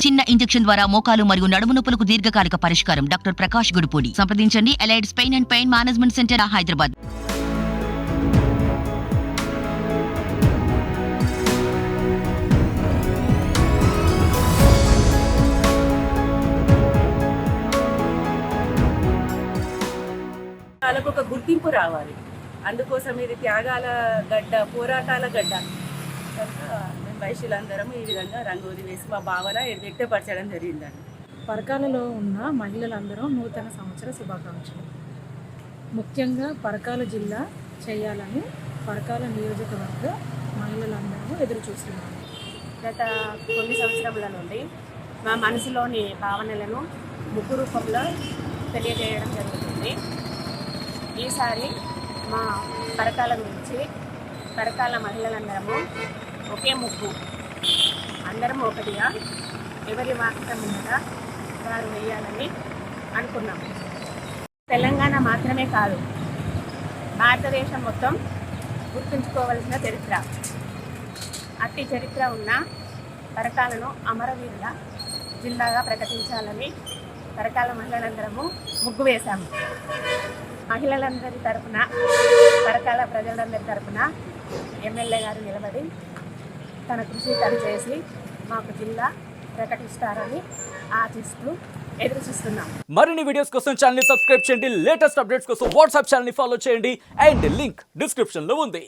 చిన్న ఇంజెక్షన్ ద్వారా మోకాలు మరియు నడుము నొప్పులకు దీర్ఘకాలిక పరిష్కారం. డాక్టర్ ప్రకాష్ గుడిపూడి. సంప్రదించండి. ఎలైడ్స్ pain and pain management centre, Hyderabad. వాళ్ళకు ఒక గుర్తింపు రావాలి. అందుకోసం ఇది త్యాగాల గడ్డ, పోరాటాల గడ్డ కనుక మేము వైశ్యులందరం ఈ విధంగా రంగోలి వేసి మా భావన వ్యక్తపరచడం జరిగిందండి. పరకాలలో ఉన్న మహిళలందరూ నూతన సంవత్సర శుభాకాంక్షలు. ముఖ్యంగా పరకాల జిల్లా చేయాలని పరకాల నియోజకవర్గ మహిళలందరూ ఎదురు చూస్తున్నారు. గత కొన్ని సంవత్సరముల నుండి మా మనసులోని భావనలను ముగ్గు రూపంలో తెలియజేయడం జరుగుతుంది. ఈసారి మా పరకాల గురించి పరకాల మహిళలందరము ఒకే ముగ్గు అందరం ఒకటిగా ఎవరి వాకిట ముందుగా వారు వేయాలని అనుకున్నాము. తెలంగాణ మాత్రమే కాదు, భారతదేశం మొత్తం గుర్తుంచుకోవలసిన చరిత్ర. అట్టి చరిత్ర ఉన్న పరకాలను అమరవీరుల జిల్లాగా ప్రకటించాలని పరకాల మహిళలందరము ముగ్గు వేశాము. మహిళలందరి తరఫున, పరకాల ప్రజలందరి తరఫున ఎమ్మెల్యే గారు నిలబడి తన కృషి తను చేసి మాకు జిల్లా ప్రకటిస్తారని ఆశిస్తూ ఎదురు చూస్తున్నాం. మరిన్ని వీడియోస్ కోసం ఛానల్ ని సబ్స్క్రైబ్ చేయండి. లేటెస్ట్ అప్డేట్స్ కోసం వాట్సాప్ ఛానల్ ని ఫాలో చేయండి. అండ్ లింక్ డిస్క్రిప్షన్ లో ఉంది.